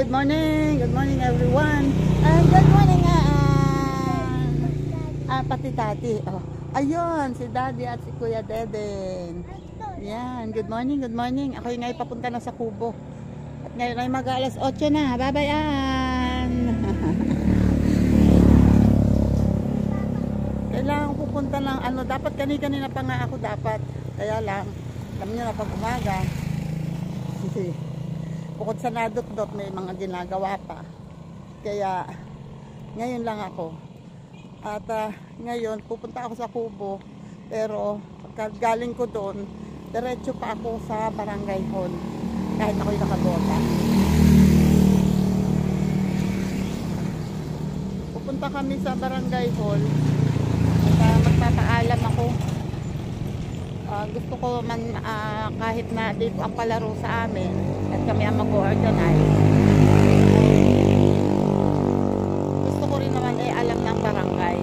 good morning. Good morning everyone. Good morning pati Tati. Oh, ayun, si Daddy at si Kuya Deden. Yan, good morning, good morning. Ako yung ngayon papunta na sa Kubo. At ngayon ay mag-alas 8 na. Bye-bye, Ann. Kailangan ko pupunta ng ano, dapat kanina pa nga ako dapat. Kaya lang, alam niyo na pag umaga. Bukod sa nadot-dot, may mga ginagawa pa. Kaya, ngayon lang ako. At ngayon, pupunta ako sa Kubo. Pero, galing ko doon, diretso pa ako sa Barangay Hall. Kahit ako'y nakabota. Pupunta kami sa Barangay Hall. At magpapaalam ako. Gusto ko man kahit na dito ang palaro sa amin at kami ang mag-organize, gusto ko rin naman alam ng barangay.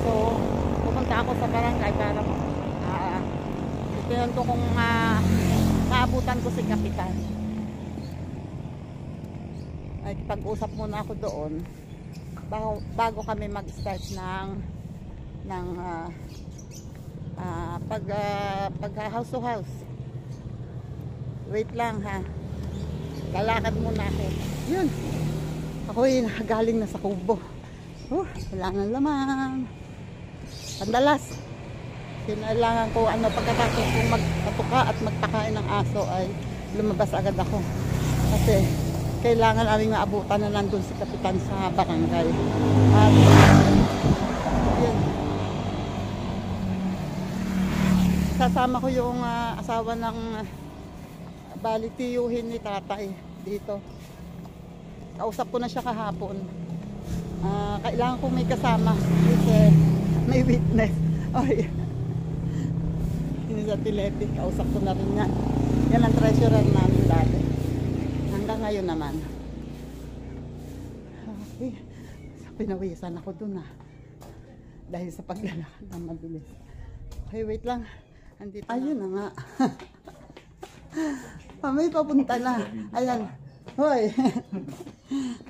So pupunta ako sa barangay para ito kung maabutan ko si Kapitan. Ay pag-usap muna ako doon bago kami mag-start ng pag house to house. Wait lang ha. Lalakad muna ako. Yun. Ako'y galing na sa Kubo. Wala nang laman. Pandalas. Kailangan ko pagkatapos kong magpatuka at magpakain ng aso ay lumabas agad ako. Kasi kailangan aming maabutan na nandun si Kapitan sa barangay. At yun. Kasama ko yung asawa ng tiyuhin ni tatay dito. Kausap ko na siya kahapon. Kailangan ko may kasama kasi may witness. Ini sa Tilepi, kausap ko na rin yan. Yan ang treasurer namin dati. Hanggang ngayon naman. Okay. Pinawisan ako dun dahil sa paglalakad ng mabilis. Okay, wait lang. Andito ayun na nga. May papunta na. Ayan. Hoy.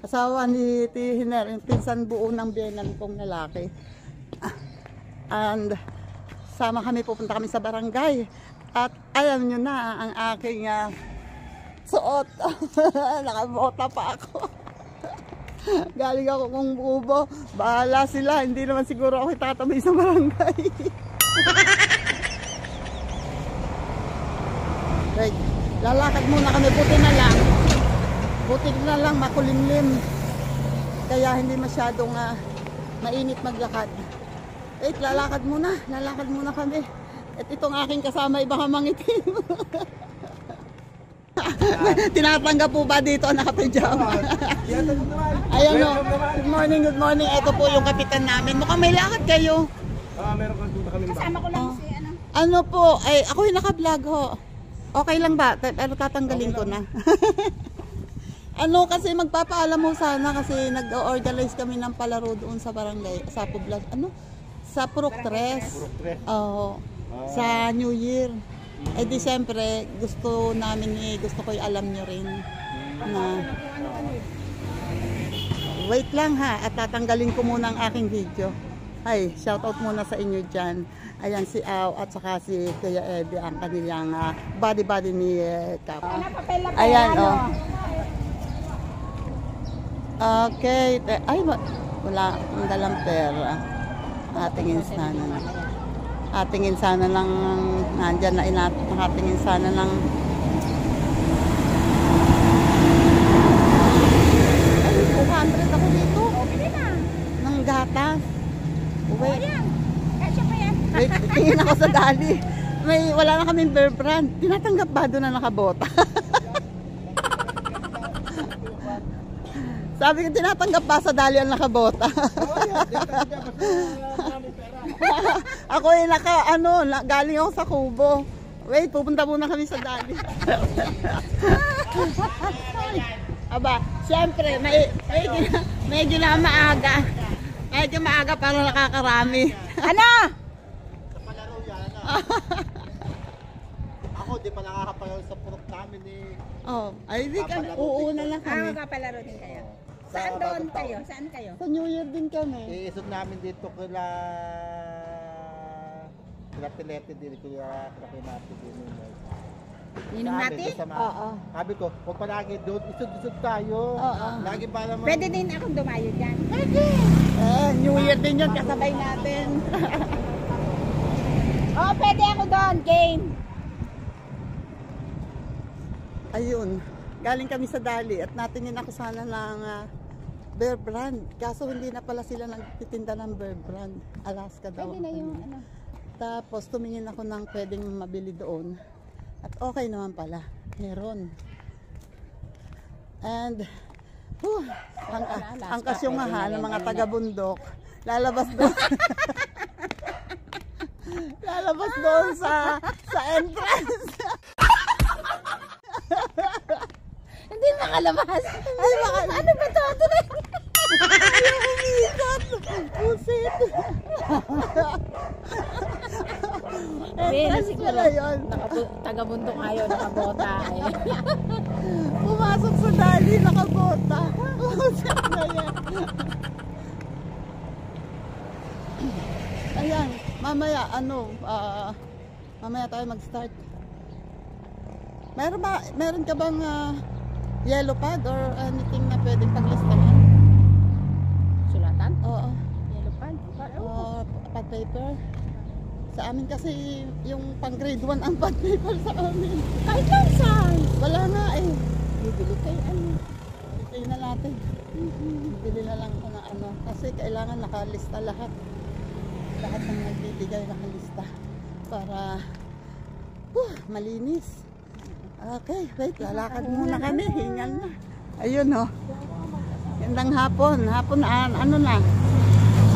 Asawa ni Tihiner, yung pinsan buo ng biyenan kong lalaki. And sama kami, pupunta kami sa barangay. At alam nyo na ang aking suot. Nakabota pa ako. Galing ako kung Kubo. Bahala sila. Hindi naman siguro ako itatamay sa barangay. Right. Lalakad muna kami, buti na lang makulimlim, kaya hindi masyadong mainit maglakad. Wait, lalakad muna kami. At itong aking kasama ibang mangitim. Tinatanggap po ba dito nakapijama? Ayan o, good morning, ito po yung kapitan namin. Mukhang may lakad kayo. Meron kami kasama ko lang si ano po, ay ako yung naka-vlog ho. Okay lang ba? Pero tatanggalin ko na. Kasi magpapaalam mo sana kasi nag-organize kami ng palaro doon sa barangay, sa Poblas, sa Purok-Tres. Sa New Year. Di siyempre, gusto ko alam nyo rin na wait lang ha, at tatanggalin ko muna ang aking video. Ay, shoutout muna sa inyo dyan. Ayan si Aw at saka si Kuya Eddie, ang kanilang body ni Kap. Ayan o. Okay. Ay, wala ang dalang pera. Atingin sana lang nandyan na nakatingin sana lang. Ay, 200 ako dito. Ng gatas. Wait. Wait, tingin ako sa dali. Wala na kaming bear brand. Tinatanggap ba doon na nakabota? Sabi ko, tinatanggap ba sa dali ang nakabota? Ako galing ako sa Kubo. Wait, pupunta muna kami sa dali. Aba, siyempre, medyo na maaga. Medyo maaga para nakakarami. Ako, di pa nakakapagawa sa purok namin ay di ka, uuna lang kami. magpapalaro din kayo? Sa Saan doon bagong taon. kayo? Saan kayo? Sa New Year din kami. Iisot namin dito kila Tilete din, kaya Kinati din. Ninong natin? Oo. Sabi ko, huwag pa lagi doon, isod-isod tayo. Oo. Lagi pa naman. Pwede din akong dumayo dyan. New Year din yun, kasabay natin. Oh, pwede ako doon. Game. Ayun, galing kami sa Dali at natingin ako sana ng Bear Brand. Kaso hindi na pala sila nagtitinda ng Bear Brand. Alaska daw. Pwede na yung ano. Tapos tumingin ako ng pwedeng mabili doon. At okay naman pala. Meron. And, ang kasyungahan ng mga taga-bundok, lalabas doon. Lalabas doon sa entrance. Hindi makalabas. Ay, Ano ba ito? ayaw umisat. Pusit. Entrance pala yun. Taga-bundok ayaw, nakabota eh. Pumasok sa Dali, nakabota. Pusit na yan. Ayan, mamaya mamaya tayo mag-start. Meron ka bang yellow pad or anything na pwedeng paglistahan? Sulatan? Oo. Yellow pad? Pad paper. Sa amin kasi yung pang grade 1 ang pad paper sa amin. Kahit lang saan. Wala nga eh. Bibili kayo ano. Bili na natin. Bili na lang ako ng ano. Kasi kailangan nakalista lahat. Lahat ng nagbibigay nakalista. Para malinis. Okay, wait. Lalakad muna kami. Hingal na. Ayun oh. Gandang hapon. Hapon ano na.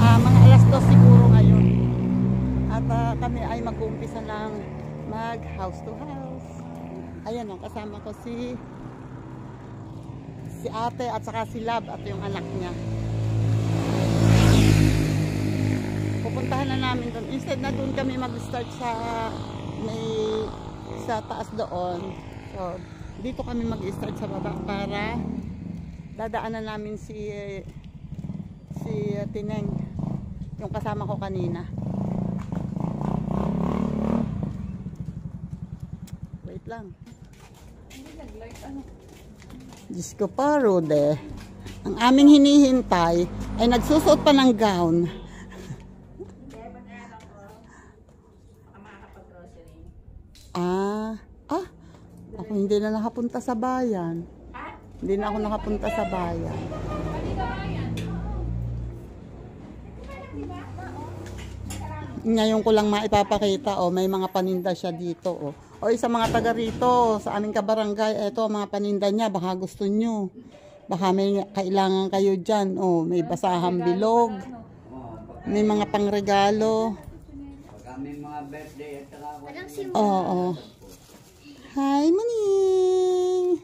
Mga alas 2 siguro ngayon. At kami ay mag-uumpisa ng mag house to house. Ayan oh. Kasama ko si ate at saka si Lab at yung anak niya. Pupuntahan na namin doon. Instead na doon kami mag-start sa taas doon. So, dito kami mag-start sa baba para dadaanan namin si Tineng, yung kasama ko kanina. Wait lang. Diyos ko pa, Rode. Ang aming hinihintay ay nagsusuot pa ng gown. Ako hindi na nakapunta sa bayan. Hindi na ako nakapunta sa bayan. Ngayon ko lang maipapakita, may mga paninda siya dito, sa mga taga rito, sa aming kabarangay, eto mga paninda niya, baka gusto nyo. Baka may kailangan kayo dyan, may basahang bilog, may mga pangregalo. May mga birthday at saka Oo. Hi, Maning!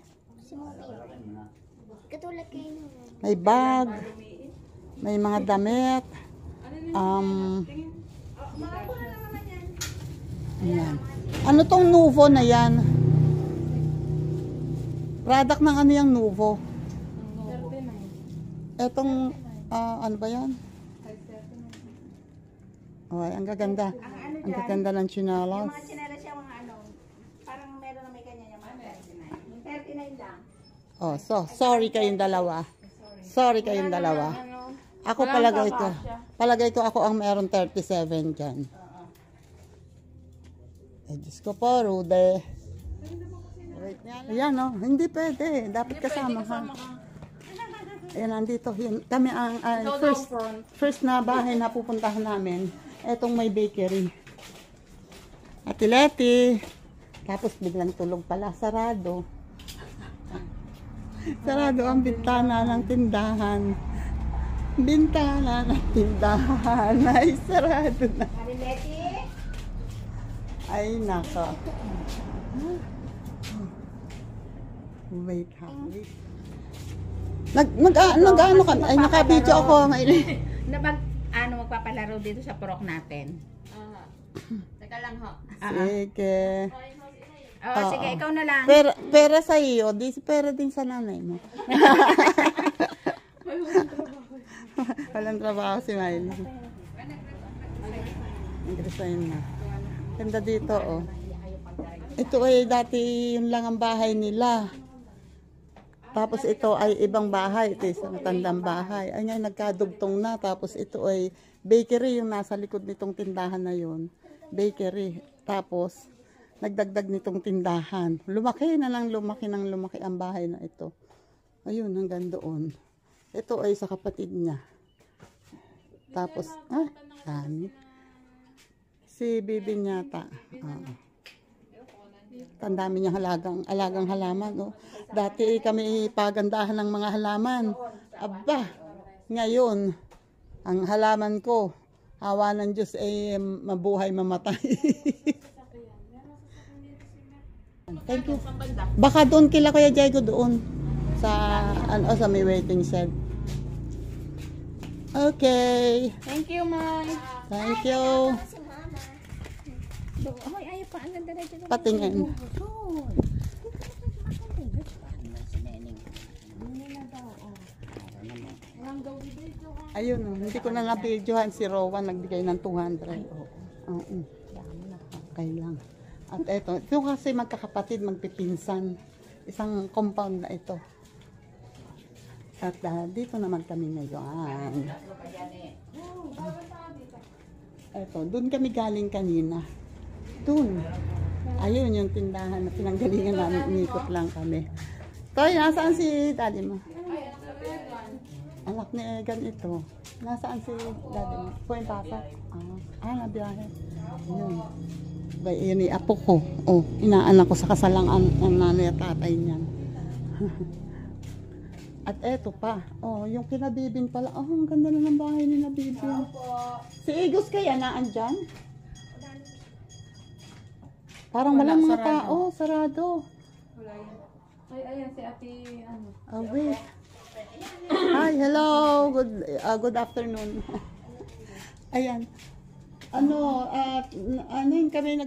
Katulad kayo nun. May bag, may mga damit. Ayan. Ano tong Nuvo na yan? Product ng ano yung Nuvo? 39. Etong, ano ba yan? Ay, ang gaganda. Ang gaganda ng chinalas. Yung mga chinelas siya, mga ano, parang meron na may kanya yung mga 39. Yung 39 lang. Sorry kayong dalawa. Sorry kayong dalawa. Ako palagay ko ako ang meron 37 dyan. Ay, Diyos ko po, Rude. Ayan, hindi pwede. Dapat kasama ka. Ayan, nandito. Kami ang first na bahay na pupuntahan namin. Etong may bakery. Ate Leti. Tapos biglang tulog pala. Sarado. Sarado ang bintana ng tindahan. Bintana ng tindahan. Ay, sarado na. Ate Leti? Ay, nako. Wait. Nag-ano kami? Ay, naka-video ako ngayon. Magpapalaro dito sa purok natin. Teka lang ho. Sige. Oo, sige, ikaw na lang. Pera sa iyo, pera din sa nanay mo. Walang trabaho si Miley. Nag-resign na. Ganda dito, oh. Ito ay dati yun lang ang bahay nila. Tapos ito ay ibang bahay. Ito isang matandang bahay. Ay ngayon nagkadugtong na. Tapos ito ay bakery yung nasa likod nitong tindahan na yun. Bakery. Tapos nagdagdag nitong tindahan. Lumaki na lang, lumaki ang bahay na ito. Ayun, hanggang doon. Ito ay sa kapatid niya. Tapos, dami. Si Bibi yata. Tandami niya alagang halaman. No? Dati kami pagandahan ng mga halaman. Aba, ngayon, ang halaman ko, awa ng Diyos ay mabuhay, mamatay. Thank you. Baka doon kila Kuya Diego doon. Sa may waiting shed. Okay. Thank you, Mike. Thank you. Hoy, ayaw pa. Ang ganda na dyan. Patingin. Ayun, hindi ko na na-videohan si Rowan, nagbigay ng 200. Oo. Okay lang. At ito kasi magkakapatid, magpipinsan. Isang compound na ito. At dito naman kami ngayon. Ito, doon kami galing kanina. Doon. Ayun yung tindahan na pinanggalingan namin. Inikot lang kami. Toy, nasaan si daddy mo? Anak ni Egan ito. Nasaan si daddy mo? Po yung papa? Nabiyahe. Ayun. Yun yung apo ko. Oh, inaanak ko sa kasalangan ng nanay at tatay niyan. At eto pa. Oh, yung kinabibin pala. Oh, ang ganda na ng bahay ni Nabibin. Si Igos kaya naandyan? Parang walang mga tao. Sarado. Ay, ayan si ate, ano. Oh, wait. Hi, hello. Good afternoon. Ayan. Ano yung kami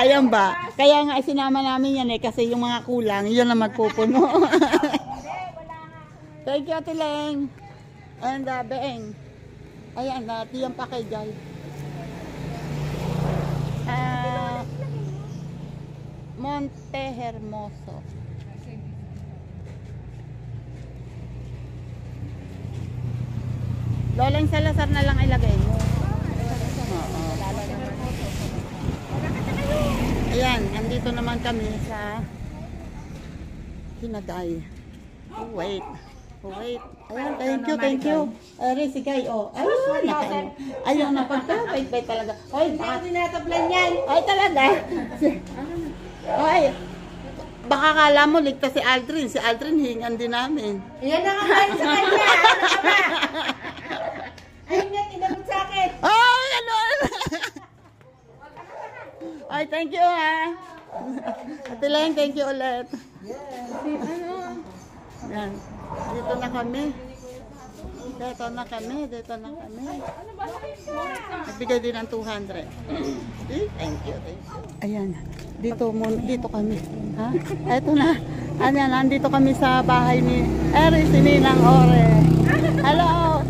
yan ba? Kaya nga sinama namin yan kasi yung mga kulang, yun na magpupuno. Thank you, Ate Leng. And Beeng. Ayan, tiyan pa kay Jai. Monte Hermoso. Lolang Salazar na lang ilagay mo. Oo. Ayan, andito naman kami sa Hinagay. Oh, wait. Ayan, thank you. Si Guy, oh. Ayun na pagka, wait talaga. Ay, baka tinatablan yan. Ay, talaga. Ay, baka kala mo ligtas si Aldrin. Si Aldrin hingan din namin. Yan na nga sa kanya. Ano ka ba? Ayun nga, tinabot sa akin. Oh, gano'n. Ay, thank you, ha. Ate Leng, thank you ulit. Yan. Dito na kami. Nagbigay din ng 200. Thank you. Ayan. Dito kami. Ha? Eto na. Ayan, nandito kami sa bahay ni si Ninang Ore. Hello.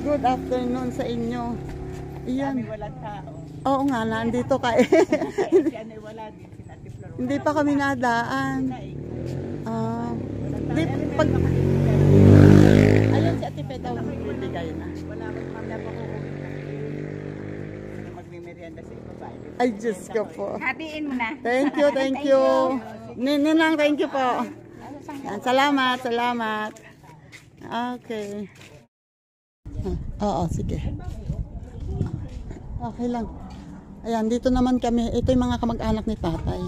Good afternoon sa inyo. Ayan. Walang tao. Oo nga, nandito ka eh. Wala din. Hindi pa kami nadaan. Ayun si Ate Peta bibigay na. Wala akong mamaya pa ko. Magmimerienda sa iba ba? Ay, Diyos ko po. Hatiin mo na. Thank you. Ninang, thank you po. Yan, salamat. Okay. Oo, sige. Okay lang. Ayan, dito naman kami. Ito yung mga kamag-anak ni tatay.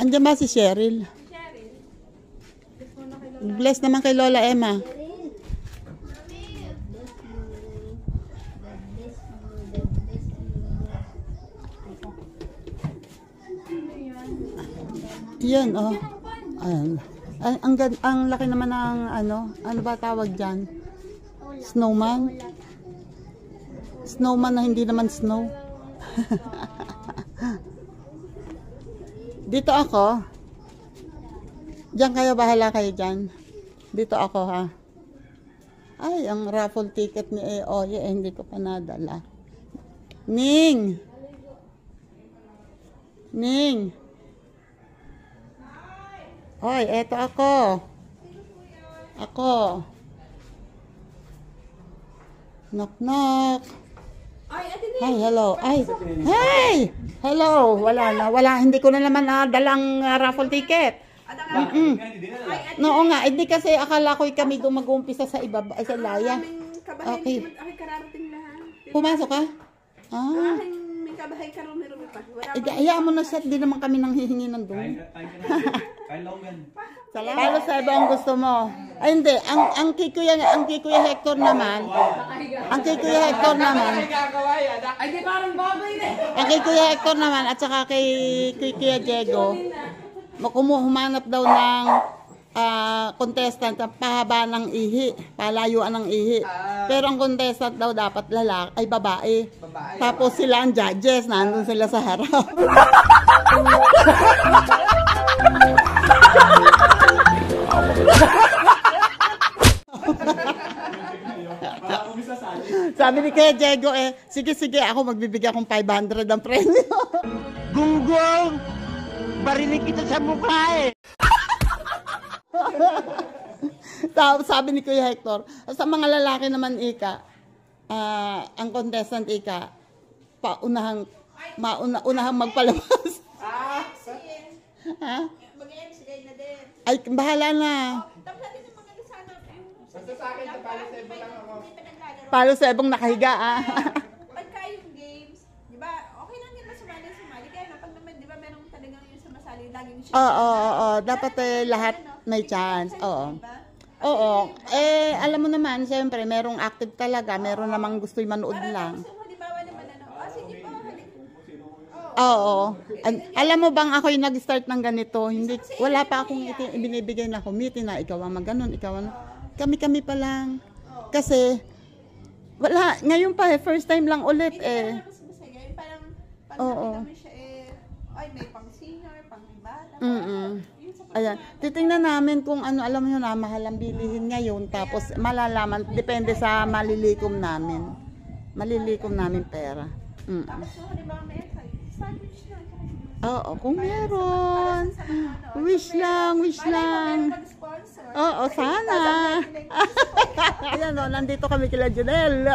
Andiyan ba si Cheryl? Bless naman kay Lola Emma. Yan, oh. Ayan. Ang laki naman ng ano ba tawag diyan? Snowman? Snowman na hindi naman snow. Dito ako. Diyan kayo, bahala kayo dyan. Dito ako ha. Ay, ang raffle ticket ni Oye, hindi ko pa nadala. Ning! Ning! Hoy, eto ako. Ako. Knock, knock. Hi, hello. Ay, hey! Hello. Wala na. Wala. Hindi ko na naman dalang raffle ticket. Oo nga. Hindi kasi akala ko kami mag-uumpisa sa iba, sa laya. Okay. Pumasok ka? Ah. May kabahay ka rumi-rumi pa. Hayaan mo na siya. Hindi naman kami nang hihingi ng doon. Palo Sebo ang gusto mo. Ay hindi, ang kay Kuya Hector naman. Ang kay Kuya Hector naman. Ay, di parang baboy na. Ang kay Kuya Hector naman at saka kay Kuya Diego. Humanap daw ng contestant na pahaba ng ihi, palayuan ng ihi. Pero ang contestant daw dapat lalaki ay babae. Tapos sila ang judges, nandun sila sa harap. Sabi ni Kuya Diego sige ako magbibigay akong 500 ang premyo. Gunggong! Barinig kita sa mukha Sabi ni Kuya Hector, sa mga lalaki naman ang contestant unahang magpalabas. Ha? Ay, bahala na. Palo Sebong nakahiga Pagka yung games, di ba, okay lang yun sumali. Kaya pag naman, di ba, merong talagang yung sumasali, lagi yung Oo. Dapat lahat may chance. Oo. Alam mo naman, siyempre, merong active talaga. Meron namang gusto'y manood lang. Sige po, Oo. Alam mo bang ako'y nag-start ng ganito? Wala pa akong binibigay na committee na ikaw ang maganon, ikaw ang... Kami pa lang. Kasi, wala, ngayon pa first time lang ulit Parang siya ay may pang senior, pang bata. Ayan, titingnan namin kung ano, alam mo na, mahal ang bilihin ngayon, tapos malalaman, depende sa malilikom namin pera. Tapos di ba may sandwich na. Oo, kung meron. Wish lang. Oo, sana. Ayan o, nandito kami kila Junel.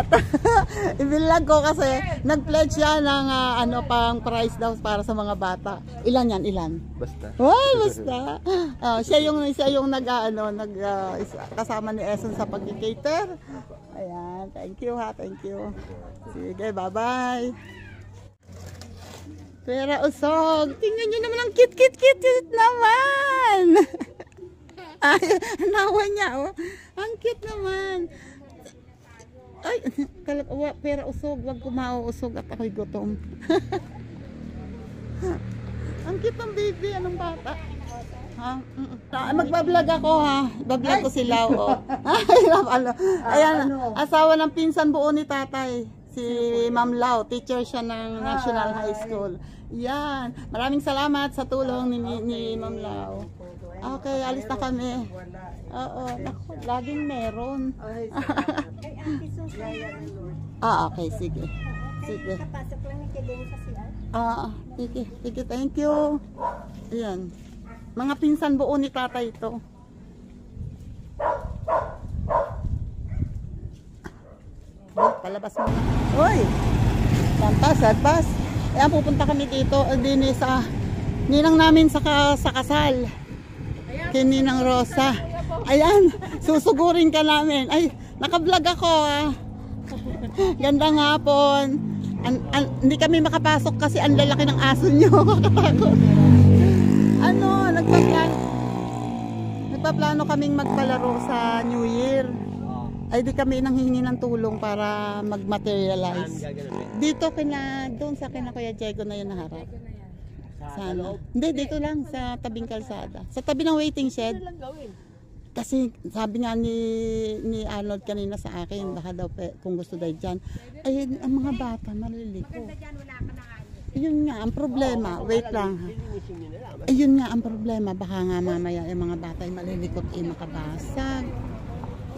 Ibilag ko kasi nag-pledge siya ng pang prize daw para sa mga bata. Ilan yan? Ilan? Basta. Basta. Siya yung kasama ni Eson sa pag-cater. Ayan, thank you. Sige, bye-bye. Pera usog. Tingnan nyo naman ang cute naman. Ay, nawa niya Ang cute naman. Ay, pera usog. Wag kumauusog at ako'y gutom. Ang cute ng baby. Anong bata? Ha? Magbablog ako ha. Bablog ko sila Ayan, asawa ng pinsan buo ni tatay. Si Ma'am Lau, teacher siya ng National High School. Yan. Maraming salamat sa tulong ni Ma'am Lau. Okay, alis na kami. Oo, laging meron. Okay, sige. Kapasok lang ni Keden sa CR. Sige, thank you. Ayan. Mga pinsan buo ni tatay ito. Palabas mo na. Uy! Sadpas. Ayan, pupunta kami dito. Din sa ninang namin sa kasal. Kay Ninang Rosa. Ayan, susugurin ka namin. Ay, naka-vlog ako Gandang hapon. Hindi kami makapasok kasi ang lalaki ng aso nyo. Kakatakot. Nagpaplano kaming magpalaro sa New Year. Ay di kami nanghihingi ng tulong para mag-materialize. Dito doon sa Kuya Diego na yun naharap. Sana. Hindi, dito lang sa tabing kalsada. Sa tabi ng waiting shed. Kasi sabi nga ni Arnold kanina sa akin, baka daw kung gusto daw dyan. Ay, ang mga bata maliliko. Yun nga ang problema. Wait lang ha. Ayun nga ang problema. Baka nga mamaya yung mga bata ay malilikot makabasag.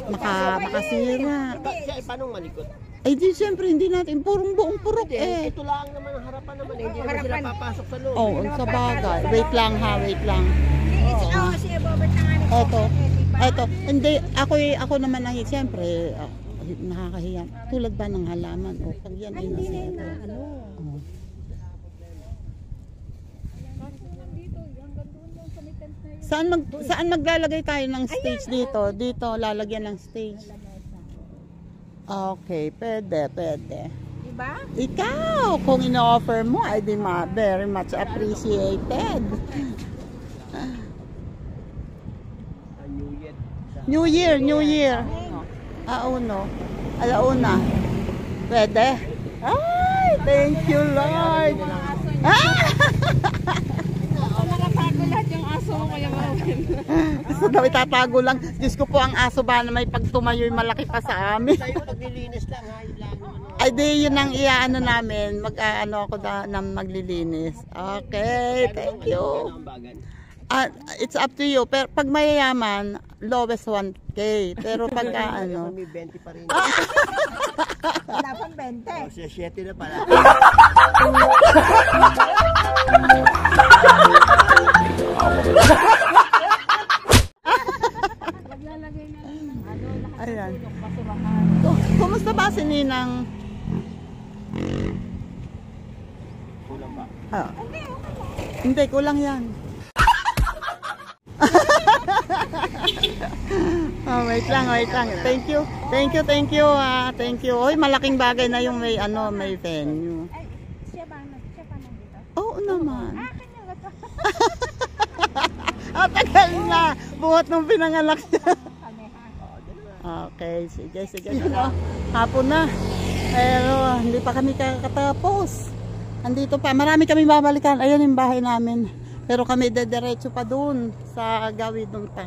Makasira. Paano malikot? Ay di siyempre hindi natin. Buong purok eh. Ito lang naman ang harapan naman. Hindi naman sila papasok sa loob. Oo, sa bagay. Wait lang ha, wait lang. Eto. Hindi, ako naman ang siyempre, nakakahiya. Tulad ba ng halaman? O, pag yan ay nasira. Saan maglalagay tayo ng stage dito? Dito, lalagyan ng stage. Okay, pwede. Diba? Ikaw, kung ino-offer mo, ay di very much appreciated. New Year. Alauna. Pwede? Ay, thank you, Lord. Nakatago lahat yung aso mo kaya mawin. Gusto daw itatago lang. Diyos ko po, ang aso ba na may pagtumayo'y malaki pa sa amin. Tayo paglilinis lang ha. Ay di, yun ang iaano namin. Mag-ano ako na maglilinis. Okay, thank you. It's up to you. Pero pag mayayaman, lowest 1K. Pero pag ano... May 20 pa rin. Wala pang 20. Siya 7 na pala. Ayan. Kumusta ba si Ninang? Kulang ba? Hindi, kulang yan. Wait lang. Thank you. Thank you. Hoy, malaking bagay na yung may venue. Siya ba nandito? Oo naman. Kanya ba to? Tagal na. Buhat nung pinanganak niya. Okay, sige. Hapon na. Pero hindi pa kami kakatapos. Andito pa. Marami kami babalikan. Ayan yung bahay namin. Pero kami dediretso pa dun sa gawid dun pa.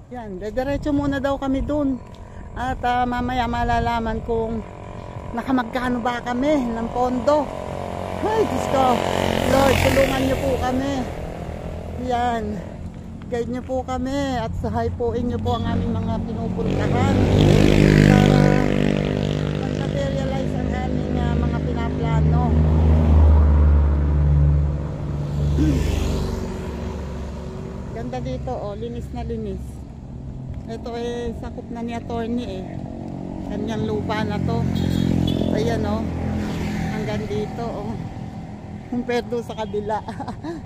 Yan, dediretso muna daw kami dun. At mamaya malalaman kung nakamagkano ba kami ng pondo. Ay, Diyos ko. Lord, tulungan niyo po kami. Yan. Guide niyo po kami at sahipuin niyo po ang aming mga pinupuntahan para mag-materialize ang aming mga pinaplano. Ganda dito, linis na linis. Ito sakop na ni attorney kanyang lupa na to. Ayan hanggang dito compared doon sa kabila.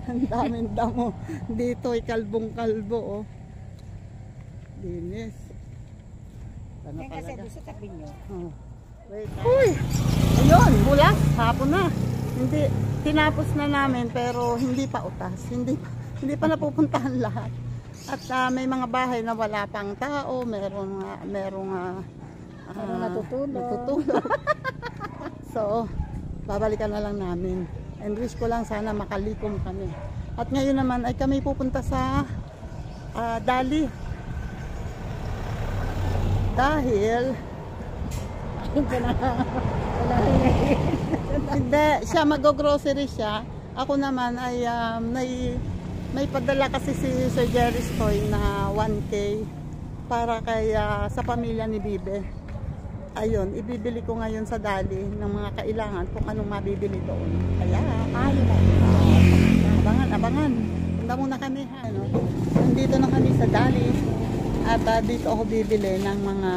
Ang daming damo. Dito kalbong kalbo linis. Sana Kasi talaga. doon sa tabi nyo. Wait. Uy! Ayun, bulas. Hapon na. Hindi, tinapos na namin pero hindi pa utas. Hindi pa napupuntahan lahat. At may mga bahay na wala pang tao. Merong natutulog. So, babalikan na lang namin. And wish ko lang sana makalikom kami. At ngayon naman ay kami pupunta sa Dali. Dahil hindi, siya mag-grocery siya. Ako naman ay may padala kasi si Sir Jerry Stoy na 1K para kay sa pamilya ni Bibe. Ayun, ibibili ko ngayon sa Dali ng mga kailangan kung anong mabibili doon. Kaya, abangan. Punta muna kami Nandito na kami sa Dali at dito ako bibili ng mga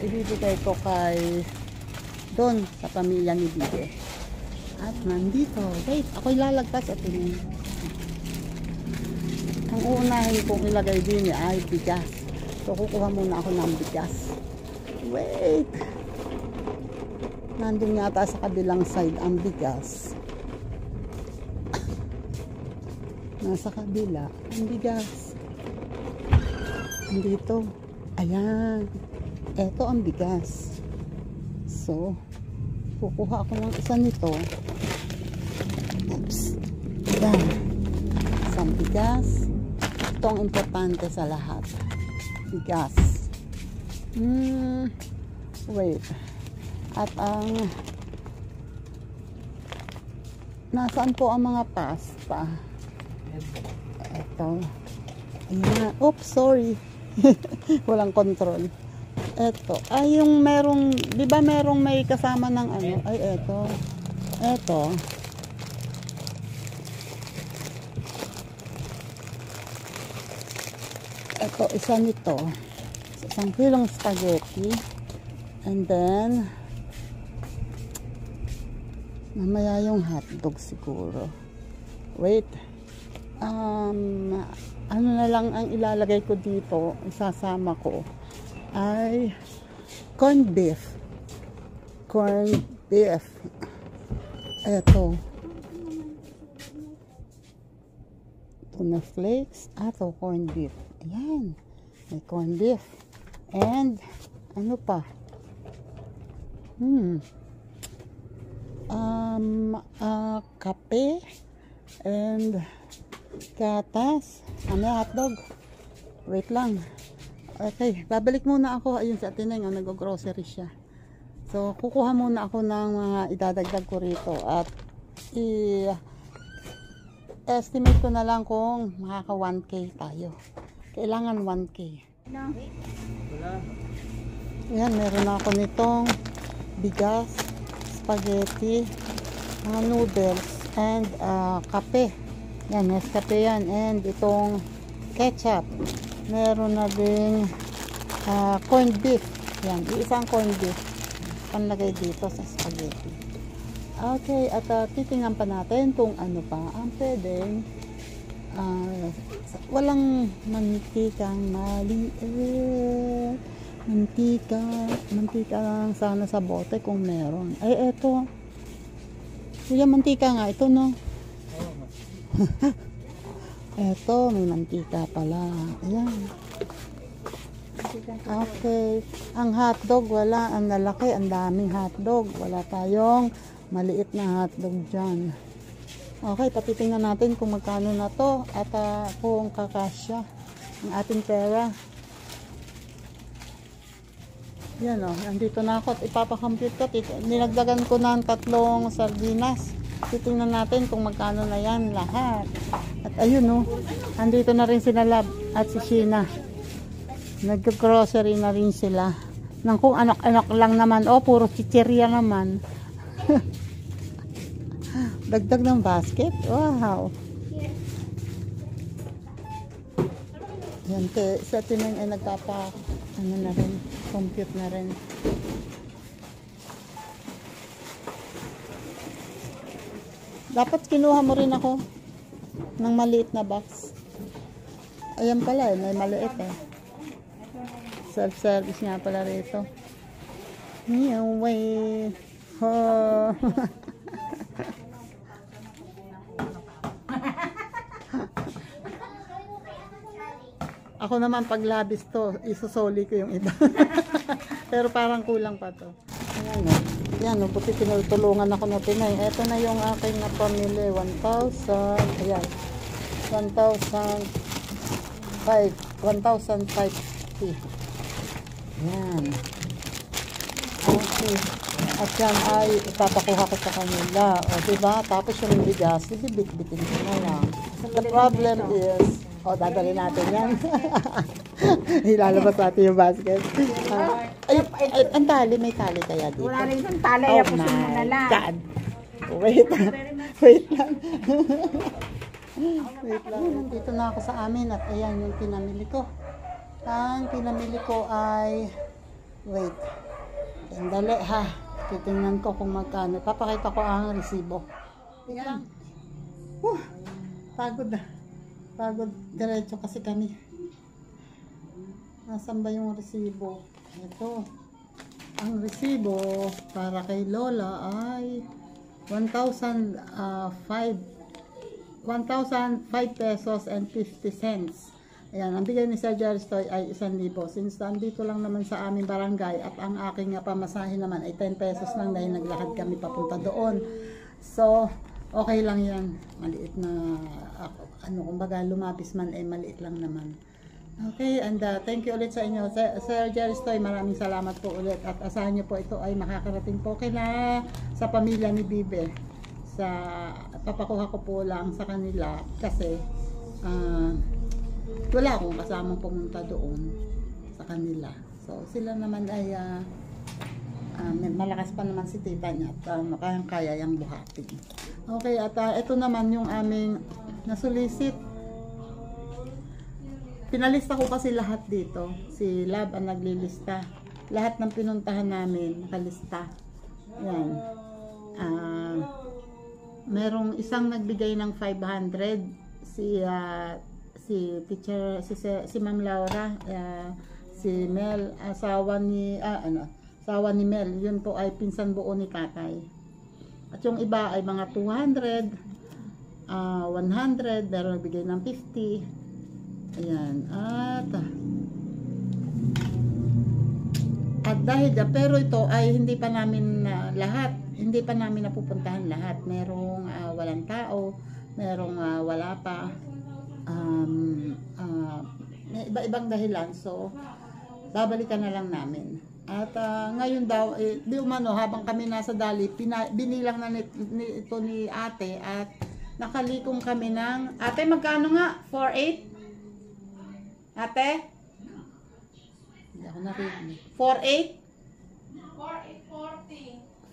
ibibigay ko kay doon sa pamilya ni Bibe. At nandito, wait, ako'y lalagpas at tingin. Ang uunahin kong ilagay din ay bigas. So kukuha muna ako ng bigas. Wait. Nandun yata sa kabilang side ang bigas. Nasa kabila ang bigas. Nandito. Ayan. Ito ang bigas. So, kukuha ako ng isa nito. Oops. Ayan. Isang bigas. ito ang importante sa lahat. Bigas. Wait. At ang nasaan po ang mga pasta? Ito. Ayan. Oops, sorry. Walang control. Ito. Ay, yung merong, di ba merong may kasama ng ano? Ay, ito. Ito. Ito, isa nito. Isang kilong spaghetti. And then, mamaya yung hotdog siguro. Wait. Ano na lang ang ilalagay ko dito, isasama ko, ay corned beef. Corned beef. Ito. Tuna flakes. Ito, corned beef. Ayan. May corned beef. And, ano pa? Kape. And, gatas. Ano, hotdog. Wait lang. Okay, babalik muna ako. Ayun si Ate Neng, nag-grocery siya. So, kukuha muna ako ng mga idadagdag ko rito. At, estimate ko na lang kung makaka 1K tayo. Kailangan 1K. Ayan, meron na ako nitong bigas, spaghetti, mga noodles, and kape. Yan, Nescafe yan. And itong ketchup. Meron na ding corned beef. Yan, isang corned beef. Panlagay dito sa spaghetti. Okay, at titingnan pa natin kung ano pa ang pwedeng walang mantikang maliit. Mantika lang sana sa bote kung meron. Ay, eto. Kuya, mantika nga. Ito, no? Eto, may mantika pala. Ayan. Okay. Ang hotdog, wala. Ang lalaki, ang daming hotdog. Wala tayong maliit na hotdog dyan. Okay, patitingnan natin kung magkano na to at kung kakasya ang ating pera. Yan o, nandito na ako at ipapakompute ko. Nilagdagan ko ng 3 sardinas. Titingnan natin kung magkano na yan lahat. At ayun o, nandito na rin sila Lab at si Sheena. Nag-grocery na rin sila. Nang kung anak-anak lang naman. O, puro chichirya naman. Dagdag ng basket. Wow. Yan, sa Tineng ay nagpapa, ano na rin, compute na rin. Dapat kinuha mo rin ako ng maliit na box. Ayan pala, may maliit eh. Self-service nga pala rito. Anyway. Oh. Ako naman pag labis to, isusoli ko yung iba. Pero parang kulang pa to. Ayan o. Ayan o, buti tinutulungan ako na Pinay. Ito na yung aking napamili. 1,000. Ayan. 1,550. Ayan. Okay. At yan ay ipapakuha ko sa kanila. O diba? Tapos yung bigas, bibit-bitin ko na lang. The problem is, dadali natin yan. Ilalabas natin yung basket. Ay, ang tali, may tali kaya dito. Wala rin yung tali, oh pusin mo na lang. God. Wait lang. Wait lang. Wait lang. Nandito na ako sa amin at ayan yung pinamili ko. Ang pinamili ko ay, wait. Dali ha. Titingnan ko kung magkano. Papakita ko ang resibo. Ayan. Pagod na. Pagod. Diretso kasi kami. Nasaan ba yung resibo? Ito. Ang resibo para kay Lola ay 1,005 pesos and 50 cents. Ayan, ang bigay ni Sir Jaristoy ay 1,000. Since nandito lang naman sa aming barangay at ang aking pamasahe naman ay 10 pesos lang dahil naglakad kami papunta doon. So, Okay lang yan. Maliit na, kumbaga lumapis man ay maliit lang naman. Okay, and thank you ulit sa inyo. Sir Jerry Stoy, maraming salamat po ulit. At asahan nyo po ito ay makakarating po sa pamilya ni Bibe. Papakuha ko po lang sa kanila kasi wala akong kasamang pumunta doon sa kanila. So, sila naman ay malakas pa naman si tita niya at kaya yung buhatin. Okay, at ito naman yung aming nasulisit. Pinalista ko kasi lahat dito. Si Lab ang naglilista. Lahat ng pinuntahan namin, nakalista. Yan. Merong isang nagbigay ng 500. Si teacher, si Ma'am Laura, si Mel, asawa ni Mel. Yun po ay pinsan buo ni tatay. At yung iba ay mga 200, 100, meron nagbigay ng 50. Ayan. At dahil pero ito ay hindi pa namin lahat, hindi pa namin napupuntahan lahat. Merong walang tao, merong wala pa. May iba-ibang dahilan. So, babalikan na lang namin. At ngayon daw, di umano, habang kami nasa Dali, binilang na ito ni ate at nakalikom kami ng, ate magkano nga? 4.8? Ate? Hindi ako narinig. 4.8?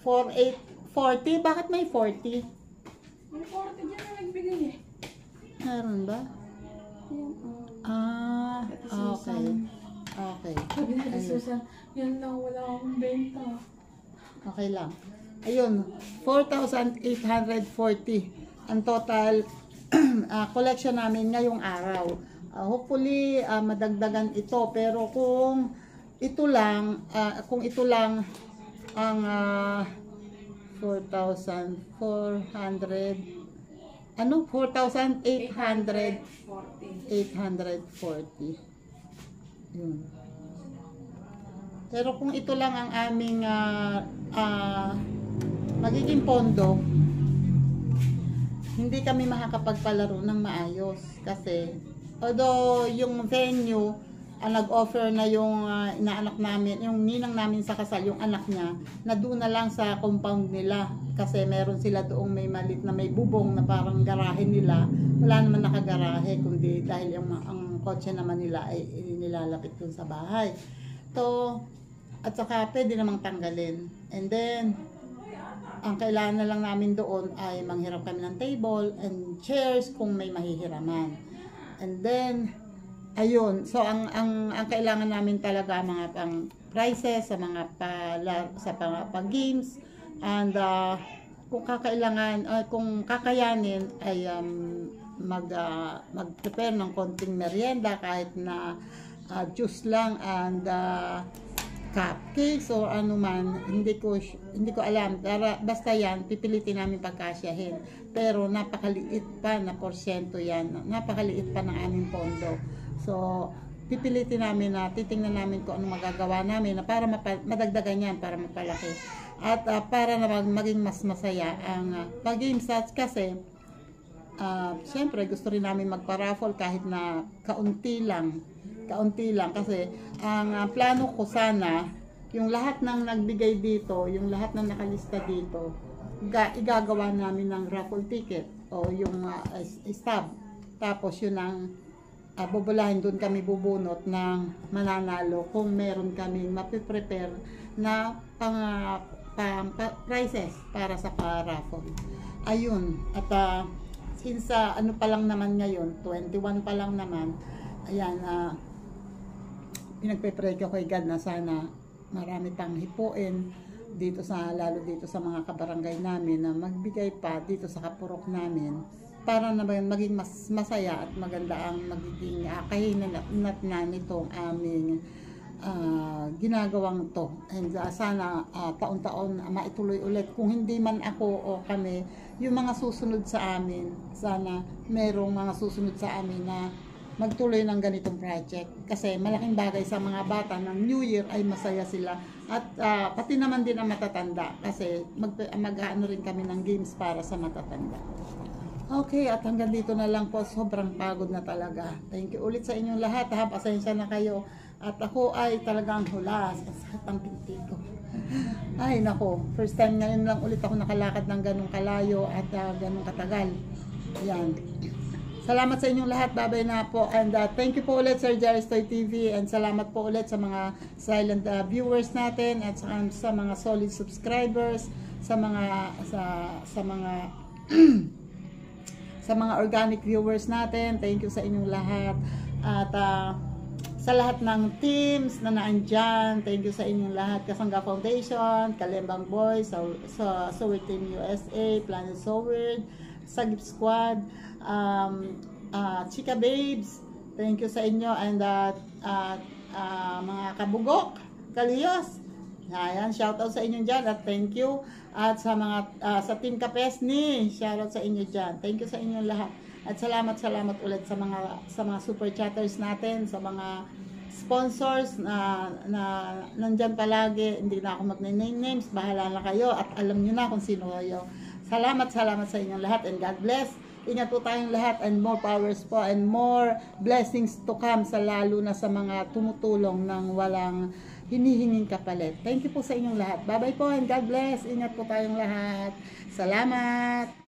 4.840. 4.840? Bakit may 40? May 40 dyan na nagbigay eh. Meron ba? Okay. Okay. Sabi na Susan, yan lang, wala akong benta. Okay lang. Ayun, 4,840 ang total collection namin ngayong araw. Hopefully, madagdagan ito. Pero kung ito lang ang 4,400, 4,840. Yun. Pero kung ito lang ang aming magiging pondo, hindi kami makakapagpalaro ng maayos kasi although yung venue nag-offer na yung inaanak namin, yung ninang namin sa kasal, yung anak niya, na doon na lang sa compound nila kasi meron sila doong may malit na may bubong na parang garahe nila. Wala naman nakagarahe kundi dahil ang kotse naman nila ay nilalapit doon sa bahay. So, at saka pwede namang tanggalin. And then, ang kailangan na lang namin doon ay manghiram kami ng table and chairs kung may mahihiraman. And then, ayun. So, ang kailangan namin talaga mga pang prizes sa mga games and kung kakayanin ay mag-prepare ng konting merienda kahit na juice lang and cupcakes or ano man, hindi ko alam. Basta yan, pipilitin namin pagkasyahin. Pero napakaliit pa na porsyento yan. Napakaliit pa ng aming pondo. So, pipilitin namin na titingnan namin kung anong magagawa namin na para madagdagan yan, para mapalaki. At para na maging mas masaya ang pag-game stats kasi siyempre gusto rin namin magpa-raffle kahit na kaunti lang kasi ang plano ko sana yung lahat ng nagbigay dito, yung lahat ng nakalista dito, igagawa namin ng raffle ticket o yung stub. Tapos yun ang bubulahin, doon kami bubunot ng mananalo kung meron kaming mapiprepare na prizes para sa raffle. Ayun, at since ano pa lang naman ngayon, 21 pa lang naman, ayan, pinagpe-pray ko kay God na sana marami pang hipuin dito lalo dito sa mga kabarangay namin na magbigay pa dito sa kapurok namin para naman maging mas masaya at maganda ang magiging kahinat na nitong aming ginagawang to. And sana taon-taon maituloy ulit. Kung hindi man ako o kami, yung mga susunod sa amin, sana merong mga susunod sa amin na magtuloy ng ganitong project. Kasi malaking bagay sa mga bata ng New Year ay masaya sila At pati naman din ang matatanda kasi mag-ano rin kami ng games para sa matatanda. Okay, at hanggang dito na lang po. Sobrang pagod na talaga. Thank you ulit sa inyong lahat. Ha? Pasensya na kayo. At ako ay talagang hulas. Sakit ang pinti ko. Ay nako, first time ngayon lang ulit ako nakalakad ng ganong kalayo at ganong katagal. Yan. Salamat sa inyong lahat. Babay na po. And thank you po ulit Sir Jerry's Toy TV. And salamat po ulit sa mga silent viewers natin at sa mga solid subscribers, sa mga sa mga organic viewers natin. Thank you sa inyong lahat. At sa lahat ng teams na naandyan, thank you sa inyong lahat. Kasangga Foundation, Kalembang Boys, Sower Team USA, Planet Sower, Sagip Squad, Chika Babes, thank you sa inyo. And mga kabugok, kaliyos, ayan, shoutout sa inyo dyan at thank you. At sa mga sa Team Kapesni, shoutout sa inyo dyan. Thank you sa inyong lahat. At salamat ulit sa mga super chatters natin, sa mga sponsors na nandyan palagi. Hindi na ako mag-name names, bahala na kayo at alam niyo na kung sino kayo. Salamat sa inyong lahat and God bless. Ingat po tayong lahat and more powers po and more blessings to come sa lalo na sa mga tumutulong ng walang hinihinging kapalit. Thank you po sa inyong lahat. Bye-bye po and God bless. Ingat po tayong lahat. Salamat!